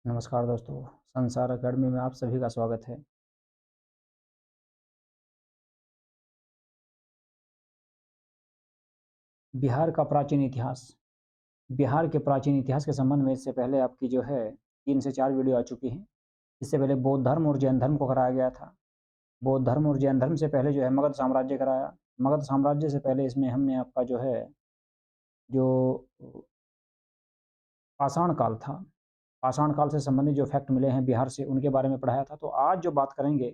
नमस्कार दोस्तों, संसार अकेडमी में आप सभी का स्वागत है। बिहार का प्राचीन इतिहास। बिहार के प्राचीन इतिहास के संबंध में इससे पहले आपकी जो है 3 से 4 वीडियो आ चुकी हैं। इससे पहले बौद्ध धर्म और जैन धर्म को कराया गया था। बौद्ध धर्म और जैन धर्म से पहले जो है मगध साम्राज्य कराया। मगध साम्राज्य से पहले इसमें हमने आपका जो है जो पाषाण काल था, पाषाण काल से संबंधित जो फैक्ट मिले हैं बिहार से उनके बारे में पढ़ाया था। तो आज जो बात करेंगे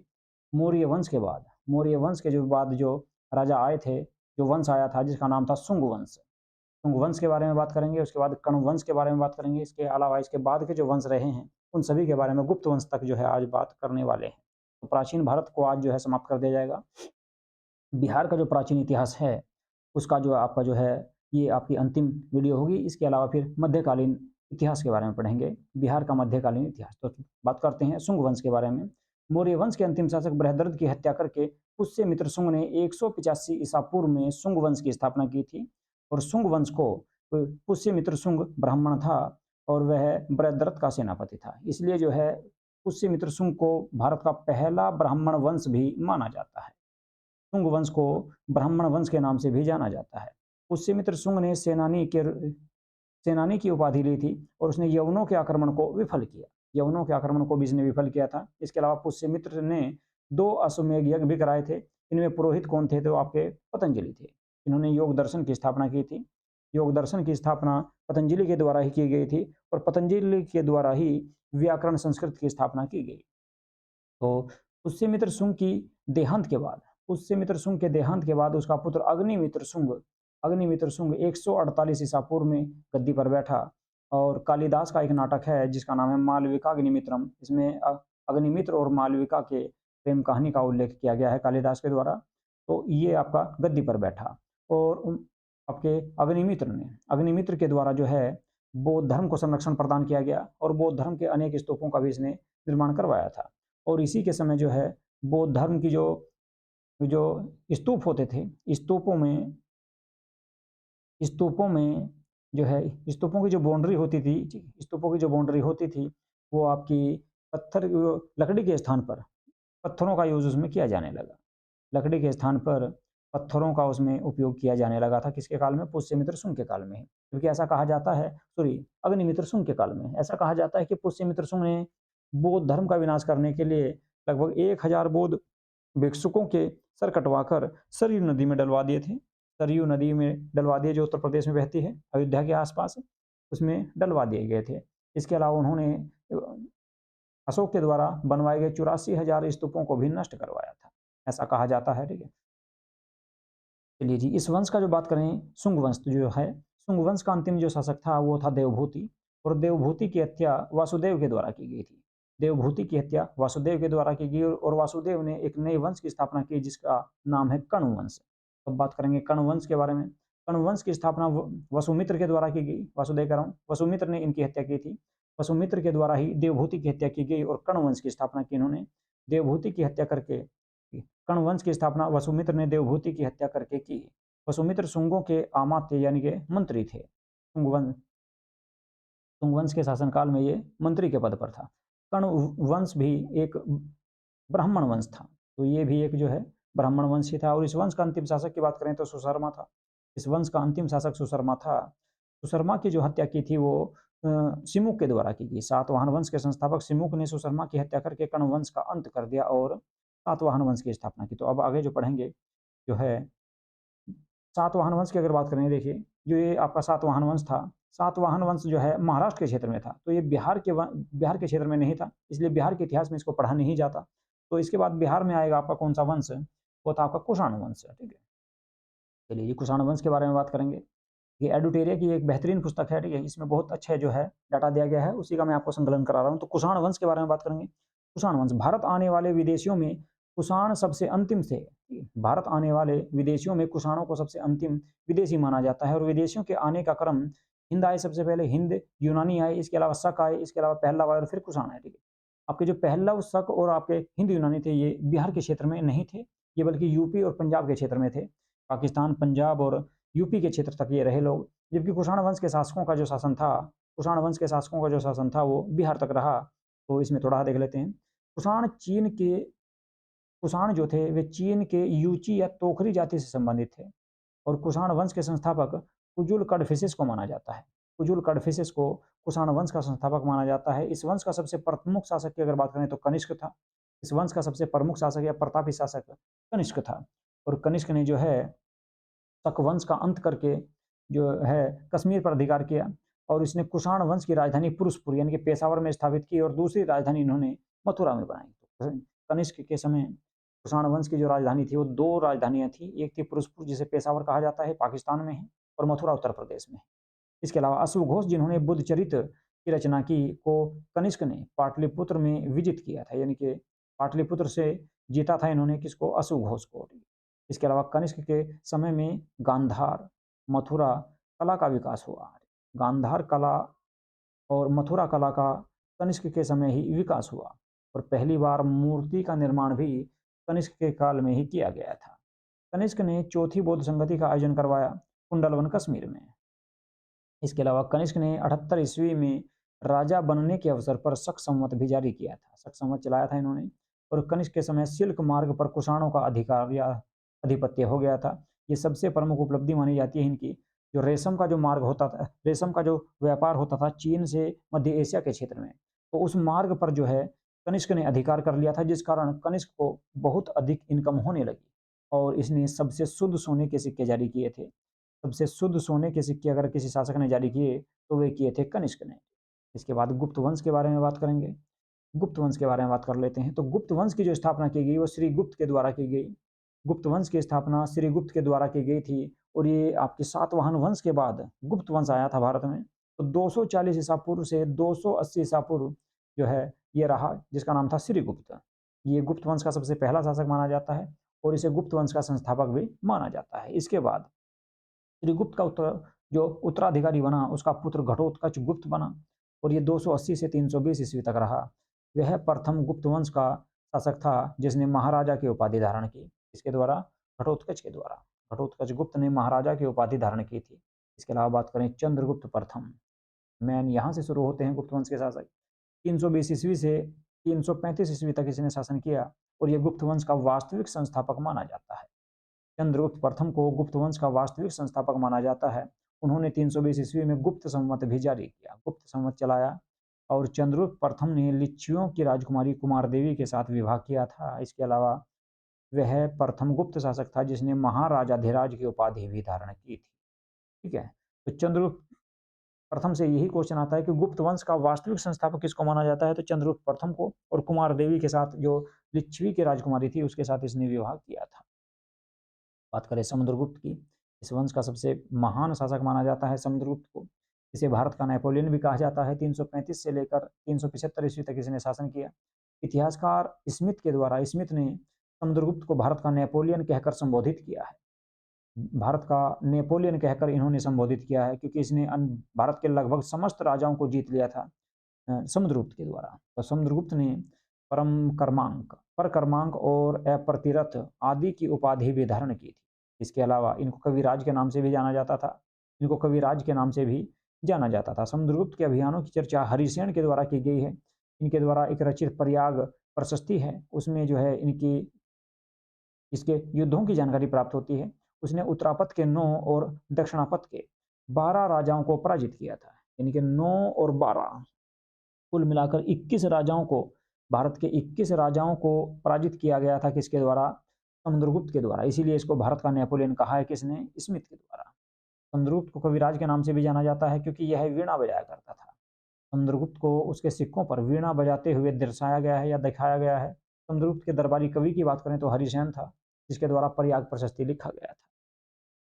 मौर्य वंश के बाद, मौर्य वंश के जो बाद जो राजा आए थे, जो वंश आया था जिसका नाम था शुंग वंश। शुंग वंश के बारे में बात करेंगे, उसके बाद कण्व वंश के बारे में बात करेंगे। इसके अलावा इसके बाद के जो वंश रहे हैं उन सभी के बारे में, गुप्त वंश तक जो है आज बात करने वाले हैं। तो प्राचीन भारत को आज जो है समाप्त कर दिया जाएगा। बिहार का जो प्राचीन इतिहास है उसका जो आपका जो है ये आपकी अंतिम वीडियो होगी। इसके अलावा फिर मध्यकालीन इतिहास के बारे में पढ़ेंगे, बिहार का मध्यकालीन इतिहास। तो बात करते हैं शुंग वंश के बारे में। मौर्य वंश के अंतिम शासक बृहद्रथ की हत्या करके पुष्यमित्र शुंग ने 185 ईसा पूर्व में शुंग वंश की स्थापना की थी। और शुंग वंश को पुष्यमित्र शुंग ब्राह्मण था और वह बृहद्रथ का सेनापति था, इसलिए जो है पुष्यमित्र शुंग को भारत का पहला ब्राह्मण वंश भी माना जाता है। शुंग वंश को ब्राह्मण वंश के नाम से भी जाना जाता है। पुष्यमित्र शुंग ने सेनानी की उपाधि ली थी और उसने यवनों के आक्रमण को विफल किया। यवनों के आक्रमण को भी इसने विफल किया था। इसके अलावा पुष्यमित्र ने 2 अश्वमेध यज्ञ भी कराए थे। इनमें पुरोहित कौन थे? तो आपके पतंजलि थे। इन्होंने योग दर्शन की स्थापना की थी। योग दर्शन की स्थापना पतंजलि के द्वारा ही की गई थी और पतंजलि के द्वारा ही व्याकरण संस्कृत की स्थापना की गई। तो पुष्यमित्र शुंग की देहांत के बाद, पुष्यमित्र शुंग के देहांत के बाद उसका पुत्र अग्निमित्र शुंग 148 ईसा पूर्व में गद्दी पर बैठा। और कालिदास का एक नाटक है जिसका नाम है मालविकाग्निमित्रम। इसमें अग्निमित्र और मालविका के प्रेम कहानी का उल्लेख किया गया है कालिदास के द्वारा। तो ये आपका गद्दी पर बैठा और आपके अग्निमित्र के द्वारा जो है बौद्ध धर्म को संरक्षण प्रदान किया गया और बौद्ध धर्म के अनेक स्तूपों का भी इसने निर्माण करवाया था। और इसी के समय जो है बौद्ध धर्म की जो जो स्तूप होते थे, स्तूपों में जो है स्तूपों की जो बाउंड्री होती थी, स्तूपों की जो बाउंड्री होती थी वो आपकी पत्थर लकड़ी के स्थान पर पत्थरों का यूज उसमें किया जाने लगा। लकड़ी के स्थान पर पत्थरों का उसमें उपयोग किया जाने लगा था। किसके काल में? पुष्यमित्र शुंग के काल में। क्योंकि ऐसा कहा जाता है, अग्निमित्र शुंग के काल में ऐसा कहा जाता है कि पुष्यमित्र शुंग ने बौद्ध धर्म का विनाश करने के लिए लगभग 1000 बौद्ध भिक्षुकों के सर कटवाकर सरयू नदी में डलवा दिए थे। सरयू नदी में डलवा दिए, जो उत्तर प्रदेश में बहती है अयोध्या के आसपास, उसमें डलवा दिए गए थे। इसके अलावा उन्होंने अशोक के द्वारा बनवाए गए 84,000 स्तूपों को भी नष्ट करवाया था, ऐसा कहा जाता है। ठीक है, चलिए जी, इस वंश का जो बात करें, शुंग वंश जो है, शुंग वंश का अंतिम जो शासक था वो था देवभूति। और देवभूति की हत्या वासुदेव के द्वारा की गई थी। देवभूति की हत्या वासुदेव के द्वारा की गई और वासुदेव ने एक नए वंश की स्थापना की जिसका नाम है कण्व वंश। अब बात करेंगे कण्व वंश के बारे में। कण्व वंश की स्थापना वसुमित्र के द्वारा की गई। वासुदेव कह रहा हूँ, वसुमित्र ने इनकी हत्या की थी। वसुमित्र के द्वारा ही देवभूति की हत्या की गई और कण्व वंश की स्थापना की इन्होंने। देवभूति की हत्या करके कण्व वंश की स्थापना वसुमित्र ने देवभूति की हत्या करके की। वसुमित्र शुंगों के आमात्य यानी कि मंत्री थे। शुंग वंश के शासनकाल में ये मंत्री के पद पर था। कण्व वंश भी एक ब्राह्मण वंश था, तो ये भी एक जो है ब्राह्मण वंश ही था। और इस वंश का अंतिम शासक की बात करें तो सुशर्मा था। इस वंश का अंतिम शासक सुशर्मा था। सुशर्मा की जो हत्या की थी वो सिमुक के द्वारा की गई। सातवाहन वंश के संस्थापक सिमुक ने सुशर्मा की हत्या करके कण्व वंश का अंत कर दिया और सातवाहन वंश की स्थापना की। तो अब आगे जो पढ़ेंगे जो है सातवाहन वंश की अगर बात करें, देखिए जो ये आपका सातवाहन वंश था, सातवाहन वंश जो है महाराष्ट्र के क्षेत्र में था। तो ये बिहार के क्षेत्र में नहीं था, इसलिए बिहार के इतिहास में इसको पढ़ा नहीं जाता। तो इसके बाद बिहार में आएगा आपका कौन सा वंश? वो था आपका कुषाण वंश। ठीक है, चलिए ये कुषाण वंश के बारे में बात करेंगे। ये एडुटेरिया की एक बेहतरीन पुस्तक है। ठीक है, इसमें बहुत अच्छा जो है डाटा दिया गया है, उसी का मैं आपको संकलन करा रहा हूँ। तो कुषाण वंश के बारे में बात करेंगे। कुषाण वंश, भारत आने वाले विदेशियों में कुषाण सबसे अंतिम थे। भारत आने वाले विदेशियों में कुषाणों को सबसे अंतिम विदेशी माना जाता है। और विदेशियों के आने का क्रम, हिंद आए सबसे पहले, हिंद, यूनानी आए, इसके अलावा शक आए, इसके अलावा पहलव आए और फिर कुषाण आए। ठीक है, आपके जो पहलव, शक और आपके हिंद यूनानी थे ये बिहार के क्षेत्र में नहीं थे, ये बल्कि यूपी और पंजाब के क्षेत्र में थे। पाकिस्तान, पंजाब और यूपी के क्षेत्र तक ये रहे लोग। जबकि कुषाण वंश के शासकों का जो शासन था कुषाण वंश के शासकों का जो शासन था वो बिहार तक रहा। तो इसमें थोड़ा देख लेते हैं। कुषाण जो थे वे चीन के यूची या तोखरी जाति से संबंधित थे और कुषाण वंश के संस्थापक कुजुल कडफिसेस को माना जाता है। कुजुल कडफिसेस को कुषाण वंश का संस्थापक माना जाता है। इस वंश का सबसे प्रमुख शासक की अगर बात करें तो कनिष्क था। इस वंश का सबसे प्रमुख शासक या प्रतापी शासक कनिष्क था और कनिष्क ने जो है शक वंश का अंत करके जो है कश्मीर पर अधिकार किया और इसने कुषाण वंश की राजधानी पुरुषपुर यानी कि पेशावर में स्थापित की और दूसरी राजधानी इन्होंने मथुरा में बनाई। तो कनिष्क के समय कुषाण वंश की जो राजधानी थी वो दो राजधानियां थी, एक थी पुरुषपुर जिसे पेशावर कहा जाता है पाकिस्तान में है और मथुरा उत्तर प्रदेश में है। इसके अलावा अश्वघोष जिन्होंने बुद्ध चरित्र की रचना की को कनिष्क ने पाटलिपुत्र में विजित किया था, यानी कि पाटलिपुत्र से जीता था इन्होंने किसको, अश्वघोष को। इसके अलावा कनिष्क के समय में गांधार मथुरा कला का विकास हुआ। गांधार कला और मथुरा कला का कनिष्क के समय ही विकास हुआ और पहली बार मूर्ति का निर्माण भी कनिष्क के काल में ही किया गया था। कनिष्क ने चौथी बौद्ध संगति का आयोजन करवाया कुंडलवन कश्मीर में। इसके अलावा कनिष्क ने 78 ईस्वी में राजा बनने के अवसर पर शक संवत भी जारी किया था। शक संवत चलाया था इन्होंने और कनिष्क के समय सिल्क मार्ग पर कुषाणों का अधिकार या आधिपत्य हो गया था। ये सबसे प्रमुख उपलब्धि मानी जाती है इनकी। जो रेशम का जो मार्ग होता था, रेशम का जो व्यापार होता था चीन से मध्य एशिया के क्षेत्र में, तो उस मार्ग पर जो है कनिष्क ने अधिकार कर लिया था, जिस कारण कनिष्क को बहुत अधिक इनकम होने लगी और इसने सबसे शुद्ध सोने के सिक्के जारी किए थे। सबसे शुद्ध सोने के सिक्के अगर किसी शासक ने जारी किए तो वे किए थे कनिष्क ने। इसके बाद गुप्त वंश के बारे में बात करेंगे। गुप्त वंश के बारे में बात कर लेते हैं। तो गुप्त वंश की जो स्थापना की गई वो श्रीगुप्त के द्वारा की गई। गुप्त वंश की स्थापना श्रीगुप्त के द्वारा की गई थी और ये आपके सातवाहन वंश के बाद गुप्त वंश आया था भारत में। तो 240 ईसा पूर्व से 280 ईसा पूर्व जो है ये रहा, जिसका नाम था श्रीगुप्त। ये गुप्त वंश का सबसे पहला शासक माना जाता है और इसे गुप्त वंश का संस्थापक भी माना जाता है। इसके बाद श्रीगुप्त का जो उत्तराधिकारी बना उसका पुत्र घटोत्कच गुप्त बना और ये 280 से 320 ईस्वी तक रहा। वह प्रथम गुप्त वंश का शासक था जिसने महाराजा की उपाधि धारण की। इसके द्वारा, घटोत्कच के द्वारा। घटोत्कच गुप्त ने महाराजा की उपाधि धारण की थी। इसके अलावा बात करें चंद्रगुप्त प्रथम, मैन यहाँ से शुरू होते हैं गुप्त वंश के शासक। 320 ईस्वी से 335 ईस्वी तक इसने शासन किया और यह गुप्त वंश का वास्तविक संस्थापक माना जाता है। चंद्रगुप्त प्रथम को गुप्त वंश का वास्तविक संस्थापक माना जाता है। उन्होंने 320 ईस्वी में गुप्त संवत भी जारी किया, गुप्त संवत चलाया और चंद्रगुप्त प्रथम ने लिच्छियों की राजकुमारी कुमार देवी के साथ विवाह किया था। इसके अलावा वह प्रथम गुप्त शासक था जिसने महाराजाधिराज की उपाधि भी धारण की थी। ठीक है, तो चंद्रगुप्त प्रथम से यही क्वेश्चन आता है कि गुप्त वंश का वास्तविक संस्थापक किसको माना जाता है, तो चंद्रगुप्त प्रथम को, और कुमार देवी के साथ जो लिच्छवी की राजकुमारी थी उसके साथ इसने विवाह किया था। बात करें समुद्रगुप्त की, इस वंश का सबसे महान शासक माना जाता है समुद्रगुप्त को। इसे भारत का नेपोलियन भी कहा जाता है। 335 से लेकर 375 ईस्वी तक इसने शासन किया। इतिहासकार स्मिथ के द्वारा, स्मिथ ने समुद्रगुप्त को भारत का नेपोलियन कहकर संबोधित किया है। भारत का नेपोलियन कहकर इन्होंने संबोधित किया है क्योंकि इसने भारत के लगभग समस्त राजाओं को जीत लिया था समुद्रगुप्त के द्वारा। तो समुद्रगुप्त ने पर क्रमांक और अप्रतिरथ आदि की उपाधि भी धारण की थी। इसके अलावा इनको कविराज के नाम से भी जाना जाता था। इनको कविराज के नाम से भी जाना जाता था। समुद्रगुप्त के अभियानों की चर्चा हरिसेन के द्वारा की गई है। इनके द्वारा एक रचित प्रयाग प्रशस्ति है, उसमें जो है इनकी इसके युद्धों की जानकारी प्राप्त होती है। उसने उत्तरापथ के 9 और दक्षिणापथ के 12 राजाओं को पराजित किया था। यानी कि 9 और 12 कुल मिलाकर 21 राजाओं को, भारत के 21 राजाओं को पराजित किया गया था। किसके द्वारा? समुद्रगुप्त के द्वारा। इसीलिए इसको भारत का नेपोलियन कहा है किसने? स्मिथ के द्वारा। समुद्रगुप्त को कविराज के नाम से भी जाना जाता है क्योंकि यह वीणा बजाया करता था। समुद्रगुप्त को उसके सिक्कों पर वीणा बजाते हुए दर्शाया गया है या दिखाया गया है। समुद्रगुप्त के दरबारी कवि की बात करें तो हरिसेन था, जिसके द्वारा प्रयाग प्रशस्ति लिखा गया था।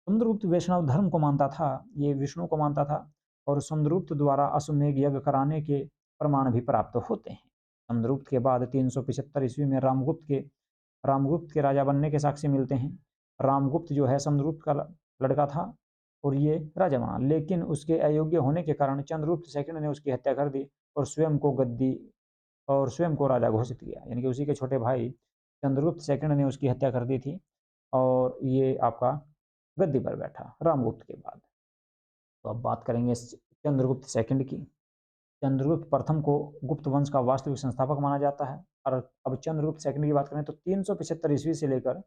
समुद्रगुप्त वैष्णव धर्म को मानता था, ये विष्णु को मानता था और समुद्रगुप्त द्वारा अश्वमेध यज्ञ कराने के प्रमाण भी प्राप्त होते हैं। समुद्रगुप्त के बाद 375 ईस्वी में रामगुप्त के राजा बनने के साक्ष्य मिलते हैं। रामगुप्त जो है समुद्रगुप्त का लड़का था और ये राजा बना, लेकिन उसके अयोग्य होने के कारण चंद्रगुप्त सेकंड ने उसकी हत्या कर दी और स्वयं को राजा घोषित किया। यानी कि उसी के छोटे भाई चंद्रगुप्त सेकंड ने उसकी हत्या कर दी थी और ये आपका गद्दी पर बैठा रामगुप्त के बाद। तो अब बात करेंगे चंद्रगुप्त सेकंड की। चंद्रगुप्त प्रथम को गुप्त वंश का वास्तविक संस्थापक माना जाता है। और अब चंद्रगुप्त सेकंड की बात करें तो 375 ईस्वी से लेकर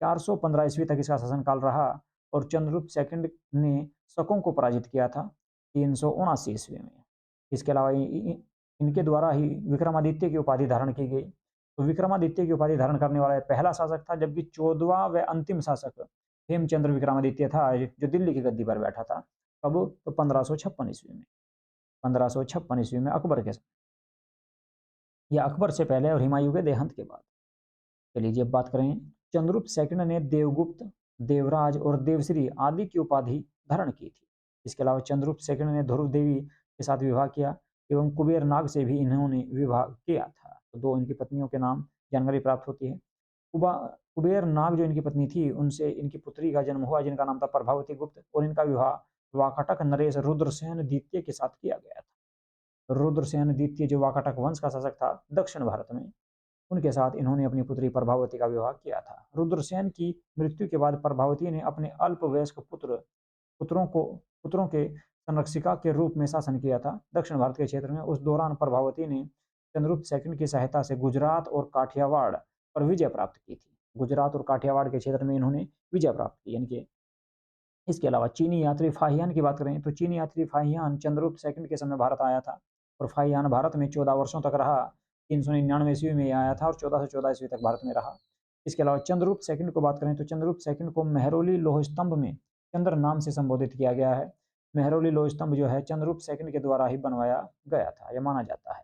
415 ईस्वी तक इसका शासनकाल रहा और चंद्रगुप्त सेकंड ने शकों को पराजित किया था 379 ईस्वी में। इसके अलावा इनके द्वारा ही विक्रमादित्य की उपाधि धारण की गई। तो विक्रमादित्य की उपाधि धारण करने वाला पहला शासक था, जबकि 14वां व अंतिम शासक हेमचंद्र विक्रमादित्य था, जो दिल्ली की गद्दी पर बैठा था। कब? तो 1556 ईस्वी में। 1556 ईस्वी में अकबर के समय, या अकबर से पहले और हुमायूं के देहांत के बाद। चलिए अब बात करें, चंद्रगुप्त सेकंड ने देवगुप्त, देवराज और देवश्री आदि की उपाधि धारण की थी। इसके अलावा चंद्रगुप्त सेकंड ने ध्रुव देवी के साथ विवाह किया एवं कुबेर नाग से भी इन्होंने विवाह किया था। तो दो इनकी पत्नियों के नाम जानकारी प्राप्त होती है। कुबेर नाग जो इनकी पत्नी थी, उनसे इनकी पुत्री का जन्म हुआ, जिनका नाम था प्रभावती गुप्त, और इनका विवाह वाकाटक नरेश रुद्रसेन द्वितीय के साथ किया गया था। रुद्रसेन द्वितीय जो वाकाटक वंश का शासक था दक्षिण भारत में, उनके साथ इन्होंने अपनी पुत्री प्रभावती का विवाह किया था। रुद्रसेन की मृत्यु के बाद प्रभावती ने अपने अल्पवयस्क पुत्रों के संरक्षिका के रूप में शासन किया था दक्षिण भारत के क्षेत्र में। उस दौरान प्रभावती ने चंद्रगुप्त सेकंड की सहायता से गुजरात और काठियावाड़ पर विजय प्राप्त की थी। गुजरात और काठियावाड़ के क्षेत्र में इन्होंने विजय प्राप्त की। यानी कि इसके अलावा चीनी यात्री फाहियान की बात करें तो चीनी यात्री फाहियान चंद्रगुप्त सेकंड के समय भारत आया था और फाहियान भारत में 14 वर्षों तक रहा। 399 ईस्वी में आया था और 14 से 14 ईस्वी तक भारत में रहा। इसके अलावा चंद्रगुप्त सेकंड को बात करें तो चंद्रगुप्त सेकंड को मेहरौली लोह स्तंभ में चंद्र नाम से संबोधित किया गया है। मेहरौली लोह स्तंभ जो है चंद्रगुप्त सेकंड के द्वारा ही बनवाया गया था, यह माना जाता है।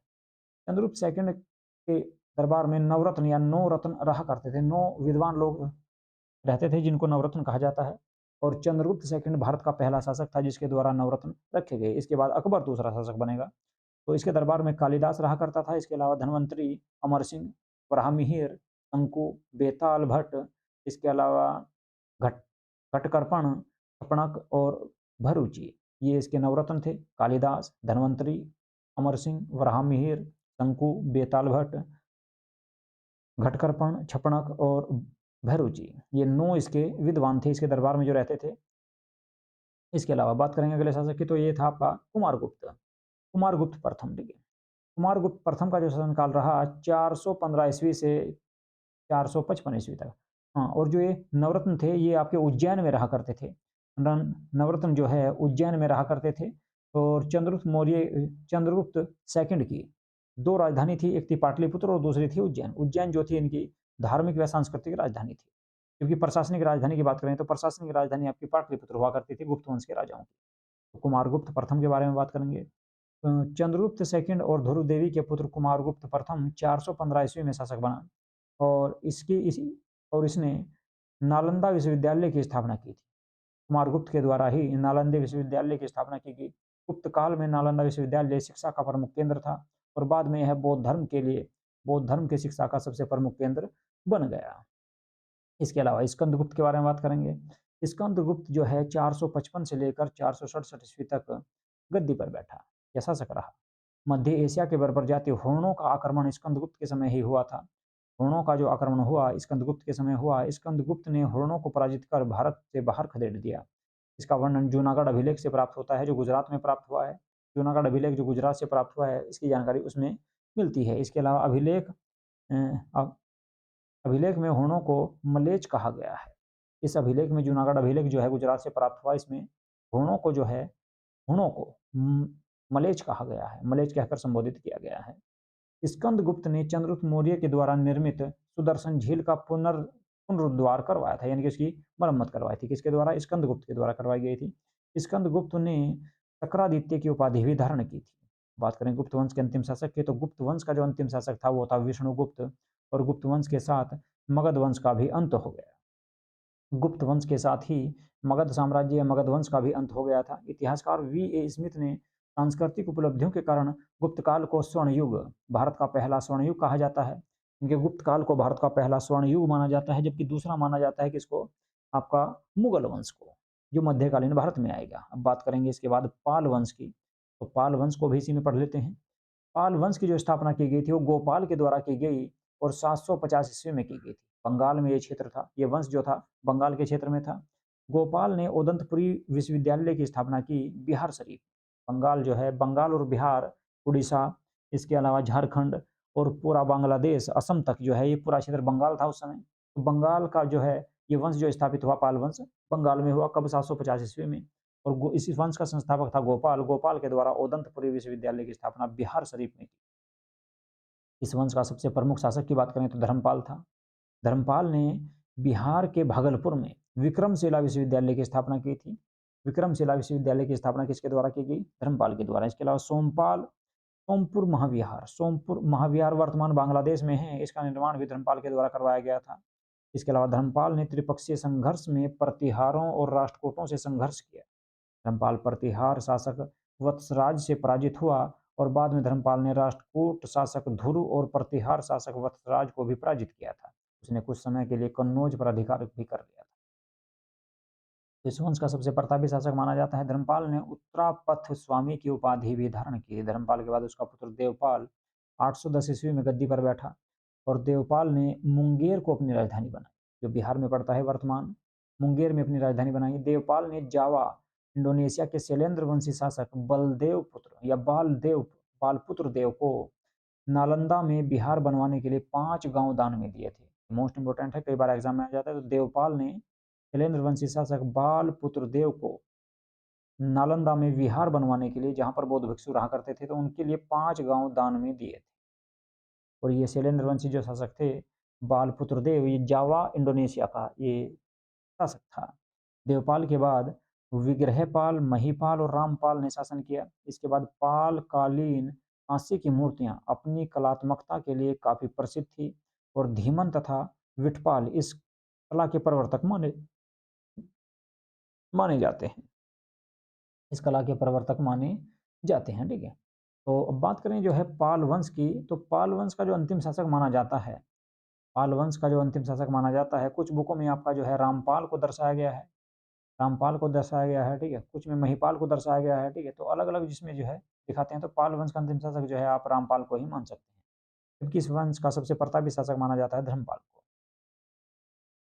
चंद्रगुप्त सेकंड के दरबार में नवरत्न या 9 रत्न रहा करते थे। 9 विद्वान लोग रहते थे जिनको नवरत्न कहा जाता है। और चंद्रगुप्त सेकंड भारत का पहला शासक था जिसके द्वारा नवरत्न रखे गए। इसके बाद अकबर दूसरा शासक बनेगा। तो इसके दरबार में कालिदास रहा करता था। इसके अलावा धनवंतरी, अमर सिंह, वराहमिहिर, शंकु, बेताल भट्ट, इसके अलावा घट घटकर्पण, छपणक और भरूची, ये इसके नवरत्न थे। कालिदास, धनवंतरी, अमर सिंह, वराहमिहिर, शंकु, बेताल भट्ट, घटकर्पण, छपणक और भैरुची, ये 9 इसके विद्वान थे इसके दरबार में जो रहते थे। इसके अलावा बात करेंगे अगले शासक की, तो ये था आपका कुमारगुप्त, कुमारगुप्त प्रथम। ठीक है, कुमारगुप्त प्रथम का जो शासनकाल रहा 415 ईस्वी से 455 ईस्वी तक। हाँ, और जो ये नवरत्न थे ये आपके उज्जैन में रहा करते थे। नवरत्न जो है उज्जैन में रहा करते थे। और चंद्रगुप्त सेकंड की 2 राजधानी थी, एक थी पाटलिपुत्र और दूसरी थी उज्जैन। उज्जैन जो थी इनकी धार्मिक व सांस्कृतिक राजधानी थी। क्योंकि प्रशासनिक राजधानी की बात करें तो प्रशासनिक राजधानी आपकी पाटलिपुत्र हुआ करती थी गुप्त वंश के राजाओं की। तो कुमारगुप्त प्रथम के बारे में बात करेंगे। चंद्रगुप्त सेकंड और ध्रुव देवी के पुत्र कुमारगुप्त प्रथम 415 ईस्वी में शासक बना और इसने नालंदा विश्वविद्यालय की स्थापना की थी। कुमारगुप्त के द्वारा ही नालंदा विश्वविद्यालय की स्थापना की गई। गुप्त काल में नालंदा विश्वविद्यालय शिक्षा का प्रमुख केंद्र था और बाद में यह बौद्ध धर्म की शिक्षा का सबसे प्रमुख केंद्र बन गया। इसके अलावा स्कंदगुप्त के बारे में बात करेंगे। स्कंदगुप्त जो है 455 से लेकर 467 ईस्वी तक गद्दी पर बैठा या शासक रहा। मध्य एशिया के बर्बर जाति हुणों का आक्रमण स्कंदगुप्त के समय ही हुआ था। हुणों का जो आक्रमण हुआ स्कंदगुप्त के समय हुआ। स्कंदगुप्त ने हुणों को पराजित कर भारत से बाहर खदेड़ दिया। इसका वर्णन जूनागढ़ अभिलेख से प्राप्त होता है जो गुजरात में प्राप्त हुआ है। जूनागढ़ अभिलेख जो गुजरात से प्राप्त हुआ है इसकी जानकारी उसमें मिलती है। इसके अलावा अभिलेख में हुणों को मलेच कहा गया है। इस अभिलेख में जूनागढ़ अभिलेख जो है गुजरात से प्राप्त हुआ, इसमें हुणों को मलेच कहा गया है, मलेच कहकर संबोधित किया गया है। स्कंदगुप्त ने चंद्रगुप्त मौर्य के द्वारा निर्मित सुदर्शन झील का पुनरुद्धार करवाया था, यानी कि उसकी मरम्मत करवाई थी। किसके द्वारा? स्कंदगुप्त के द्वारा करवाई गई थी। स्कंदगुप्त ने चक्रादित्य की उपाधि भी धारण की थी। बात करें गुप्त वंश के अंतिम शासक की, तो गुप्त वंश का जो अंतिम शासक था वो था विष्णुगुप्त और गुप्त वंश के साथ मगध वंश का भी अंत हो गया। गुप्त वंश के साथ ही मगध साम्राज्य या मगध वंश का भी अंत हो गया था। इतिहासकार V.A. स्मिथ ने सांस्कृतिक उपलब्धियों के कारण गुप्त काल को स्वर्ण युग, भारत का पहला स्वर्ण युग कहा जाता है। इनके गुप्त काल को भारत का पहला स्वर्ण युग माना जाता है, जबकि दूसरा माना जाता है किसको? आपका मुगल वंश को, जो मध्यकालीन भारत में आएगा। अब बात करेंगे इसके बाद पाल वंश की, तो पाल वंश को भी इसी में पढ़ लेते हैं। पाल वंश की जो स्थापना की गई थी वो गोपाल के द्वारा की गई और 750 ईस्वी में की गई थी। बंगाल में ये क्षेत्र था, ये वंश जो था बंगाल के क्षेत्र में था। गोपाल ने उदंतपुरी विश्वविद्यालय की स्थापना की बिहार शरीफ। बंगाल जो है, बंगाल और बिहार उड़ीसा, इसके अलावा झारखंड और पूरा बांग्लादेश, असम तक जो है ये पूरा क्षेत्र बंगाल था उस समय। तो बंगाल का जो है ये वंश जो स्थापित हुआ पाल वंश, बंगाल में हुआ कब 750 ईस्वी में। और इसी वंश का संस्थापक था गोपाल। गोपाल के द्वारा ओदंतपुरी विश्वविद्यालय की स्थापना बिहार शरीफ में की। इस वंश का सबसे प्रमुख शासक की बात करें तो धर्मपाल था। धर्मपाल ने बिहार के भागलपुर में विक्रमशिला विश्वविद्यालय की स्थापना की थी। विक्रमशिला विश्वविद्यालय की स्थापना किसके द्वारा की गई? धर्मपाल के द्वारा। इसके अलावा सोमपुर महाविहार, सोमपुर महाविहार वर्तमान बांग्लादेश में है, इसका निर्माण भी धर्मपाल के द्वारा करवाया गया था। इसके अलावा धर्मपाल ने त्रिपक्षीय संघर्ष में प्रतिहारों और राष्ट्रकूटों से संघर्ष किया। धर्मपाल प्रतिहार शासक वत्सराज से पराजित हुआ और बाद में धर्मपाल ने राष्ट्रकूट शासक धुरु और प्रतिहार शासक वत्सराज को भी पराजित किया था। उसने कुछ समय के लिए कन्नौज पर अधिकार भी कर लिया था। इस वंश का सबसे प्रतापी शासक माना जाता है। धर्मपाल ने उत्तरापथ स्वामी की उपाधि भी धारण की। धर्मपाल के बाद उसका पुत्र देवपाल 810 ईस्वी में गद्दी पर बैठा और देवपाल ने मुंगेर को अपनी राजधानी बनाई, जो बिहार में पड़ता है वर्तमान। मुंगेर में अपनी राजधानी बनाई। देवपाल ने जावा इंडोनेशिया के शैलेंद्र वंशी शासक बलदेव पुत्र या बालपुत्र देव को नालंदा में बिहार बनवाने के लिए 5 गांव दान में दिए थे। मोस्ट इंपोर्टेंट है, कई बार एग्जाम में आ जाता है। तो देवपाल ने शैलेंद्र वंशी शासक बालपुत्र देव को नालंदा में विहार बनवाने के लिए, जहां पर बौद्ध भिक्षु रहा करते थे, तो उनके लिए 5 गांव दान में दिए थे। और ये शैलेंद्र वंशी जो शासक थे बालपुत्र देव, ये जावा इंडोनेशिया का ये शासक था। देवपाल के बाद विग्रहपाल, महीपाल और रामपाल ने शासन किया। इसके बाद पाल कालीन कांस्य की मूर्तियां अपनी कलात्मकता के लिए काफी प्रसिद्ध थी और धीमन तथा विठपाल इस कला के प्रवर्तक माने जाते हैं। इस कला के प्रवर्तक माने जाते हैं, ठीक है। तो अब बात करें जो है पाल वंश की, तो पाल वंश का जो अंतिम शासक माना जाता है, पाल वंश का जो अंतिम शासक माना जाता है, कुछ बुकों में आपका जो है रामपाल को दर्शाया गया है, रामपाल को दर्शाया गया है, ठीक है। कुछ में महिपाल को दर्शाया गया है, ठीक है। तो अलग अलग जिसमें जो है दिखाते हैं, तो पाल वंश का अंतिम शासक जो है आप रामपाल को ही मान सकते हैं, जबकि इस वंश का सबसे प्रतापी शासक माना जाता है धर्मपाल को।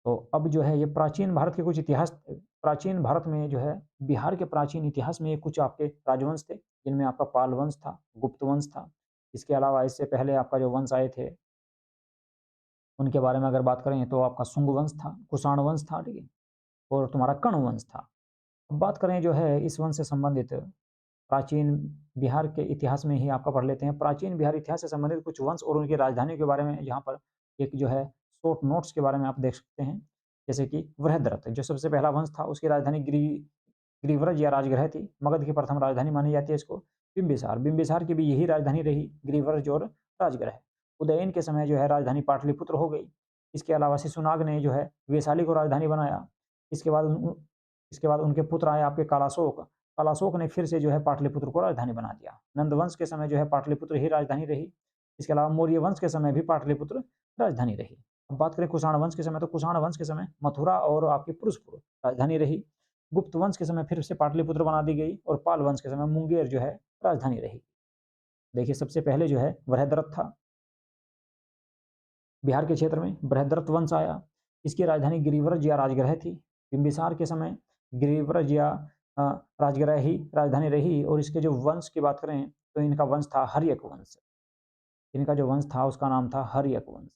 तो अब जो है ये प्राचीन भारत के कुछ इतिहास, प्राचीन भारत में जो है बिहार के प्राचीन इतिहास में कुछ आपके राजवंश थे, जिनमें आपका पाल वंश था, गुप्त वंश था। इसके अलावा इससे पहले आपका जो वंश आए थे उनके बारे में अगर बात करें तो आपका शुंग वंश था, कुषाण वंश था, ठीक है, और तुम्हारा कर्ण वंश था। अब बात करें जो है इस वंश से संबंधित प्राचीन बिहार के इतिहास में ही आपका पढ़ लेते हैं। प्राचीन बिहार इतिहास से संबंधित कुछ वंश और उनकी राजधानियों के बारे में यहाँ पर एक जो है शॉर्ट नोट्स के बारे में आप देख सकते हैं। जैसे कि वृहद्रथ जो सबसे पहला वंश था, उसकी राजधानी गिरिव्रज या राजगृह थी। मगध की प्रथम राजधानी मानी जाती है इसको। बिंबिसार, बिंबिसार की भी यही राजधानी रही, गिरिव्रज और राजगृह। उदयन के समय जो है राजधानी पाटलिपुत्र हो गई। इसके अलावा शिशुनाग ने जो है वैशाली को राजधानी बनाया। इसके बाद उनके पुत्र आए आपके कालाशोक। कालाशोक ने फिर से जो है पाटलिपुत्र को राजधानी बना दिया। नंदवंश के समय जो है पाटलिपुत्र ही राजधानी रही। इसके अलावा मौर्य वंश के समय भी पाटलिपुत्र राजधानी रही। अब बात करें कुषाण वंश के समय, तो कुषाण वंश के समय मथुरा और आपकी पुरुषपुर राजधानी रही। गुप्त वंश के समय फिर से पाटलिपुत्र बना दी गई और पाल वंश के समय मुंगेर जो है राजधानी रही। देखिए सबसे पहले जो है बृहद्रथ था, बिहार के क्षेत्र में बृहद्रथ वंश आया। इसकी राजधानी गिरिव्रज या राजगृह थी। बिंबिसार के समय गिरिव्रज या राजगृह ही राजधानी रही। और इसके जो वंश की बात करें तो इनका वंश था हर्यक वंश। इनका जो वंश था उसका नाम था हर्यक वंश।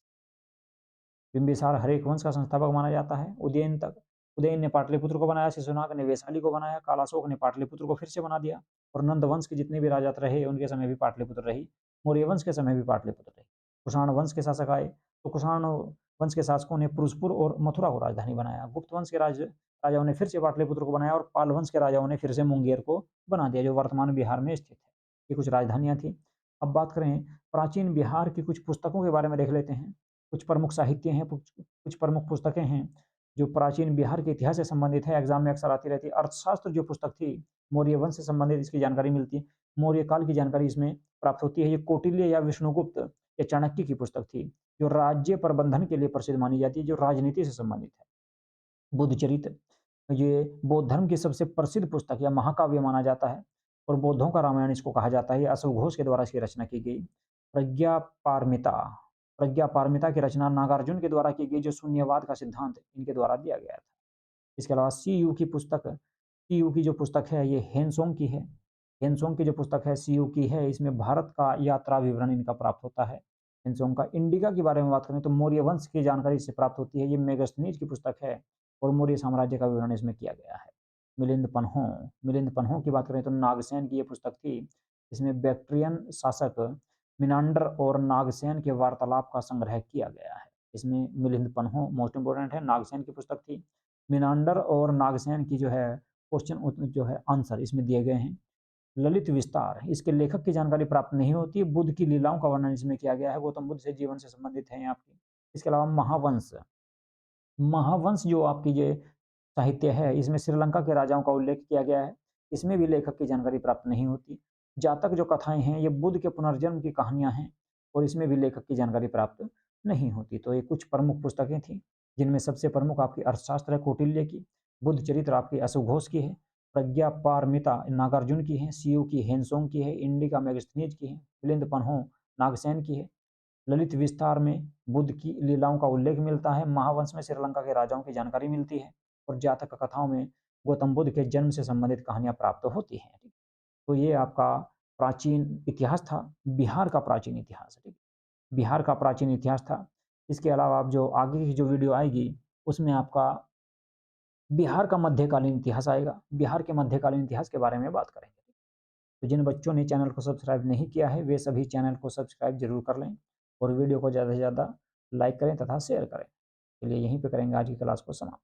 बिंबिसार हर्यक वंश का संस्थापक माना जाता है। उदयन ने पाटलिपुत्र को बनाया, शिशुनाग ने वैशाली को बनाया, कालाशोक ने पाटलिपुत्र को फिर से बना दिया। और नंद वंश के जितने भी राजा रहे उनके समय भी पाटलिपुत्र रही। मौर्य वंश के समय भी पाटलिपुत्र रही। कुषाण वंश के शासक आए तो कुषाण वंश के शासकों ने पुरुषपुर और मथुरा को राजधानी बनाया। गुप्त वंश के राजाओं ने फिर से पाटलिपुत्र को बनाया और पाल वंश के राजाओं ने फिर से मुंगेर को बना दिया, जो वर्तमान बिहार में स्थित है। ये कुछ राजधानियां थी। अब बात करें प्राचीन बिहार की कुछ पुस्तकों के बारे में देख लेते हैं। कुछ प्रमुख साहित्य हैं, कुछ प्रमुख पुस्तकें हैं जो प्राचीन बिहार के इतिहास से संबंधित है, एग्जाम में अक्सर आती रहती है। अर्थशास्त्र जो पुस्तक थी मौर्य वंश से संबंधित इसकी जानकारी मिलती है। मौर्य काल की जानकारी इसमें प्राप्त होती है। ये कौटिल्य या विष्णुगुप्त या चाणक्य की पुस्तक थी, जो राज्य प्रबंधन के लिए प्रसिद्ध मानी जाती है, जो राजनीति से संबंधित है। बुद्धचरित ये बौद्ध धर्म की सबसे प्रसिद्ध पुस्तक या महाकाव्य माना जाता है और बौद्धों का रामायण इसको कहा जाता है। अशोक घोष के द्वारा इसकी रचना की गई। प्रज्ञा पारमिता, प्रज्ञा पारमिता की रचना नागार्जुन के द्वारा की गई, जो शून्यवाद का सिद्धांत इनके द्वारा दिया गया था। इसके अलावा सी यू की जो पुस्तक है ये हेनसोंग की है। हेनसोंग की जो पुस्तक है सीयू की है, इसमें भारत का यात्रा विवरण इनका प्राप्त होता है। हेनसोंग का इंडिका के बारे में बात करें तो मौर्य वंश की जानकारी इससे प्राप्त होती है। ये मेगास्थनीज की पुस्तक है और मौर्य साम्राज्य का विवरण इसमें किया गया है। मिलिंद पन्हों की बात करें तो नागसेन की ये पुस्तक थी। इसमें बैक्ट्रियन शासक मिनांडर और नागसेन के वार्तालाप का संग्रह किया गया है। इसमें मिलिंद पन्हों मोस्ट इंपोर्टेंट है, नागसेन की पुस्तक थी। मिनांडर और नागसेन की जो है क्वेश्चन जो है आंसर इसमें दिए गए हैं। ललित विस्तार, इसके लेखक की जानकारी प्राप्त नहीं होती। बुद्ध की लीलाओं का वर्णन इसमें किया गया है, गौतम बुद्ध से जीवन से संबंधित है आपकी। इसके अलावा महावंश, महावंश जो आपकी ये साहित्य है, इसमें श्रीलंका के राजाओं का उल्लेख किया गया है। इसमें भी लेखक की जानकारी प्राप्त नहीं होती। जातक जो कथाएं हैं ये बुद्ध के पुनर्जन्म की कहानियां हैं और इसमें भी लेखक की जानकारी प्राप्त नहीं होती। तो ये कुछ प्रमुख पुस्तकें थी, जिनमें सबसे प्रमुख आपकी अर्थशास्त्र है कौटिल्य की, बुद्ध चरित्र आपकी अशुघोष की है, प्रज्ञा पारमिता नागार्जुन की है, सीयू की हेनसोंग की है, इंडिका मेगास्थनीज की है, मिलिंद पन्हो नागसेन की है। ललित विस्तार में बुद्ध की लीलाओं का उल्लेख मिलता है। महावंश में श्रीलंका के राजाओं की जानकारी मिलती है और जातक कथाओं में गौतम बुद्ध के जन्म से संबंधित कहानियां प्राप्त होती हैं। तो ये आपका प्राचीन इतिहास था, बिहार का प्राचीन इतिहास। ठीक, बिहार का प्राचीन इतिहास था। इसके अलावा आप जो आगे की जो वीडियो आएगी उसमें आपका बिहार का मध्यकालीन इतिहास आएगा। बिहार के मध्यकालीन इतिहास के बारे में बात करेंगे। तो जिन बच्चों ने चैनल को सब्सक्राइब नहीं किया है वे सभी चैनल को सब्सक्राइब जरूर कर लें और वीडियो को ज़्यादा से ज़्यादा लाइक करें तथा शेयर करें। चलिए यहीं पे करेंगे आज की क्लास को समाप्त।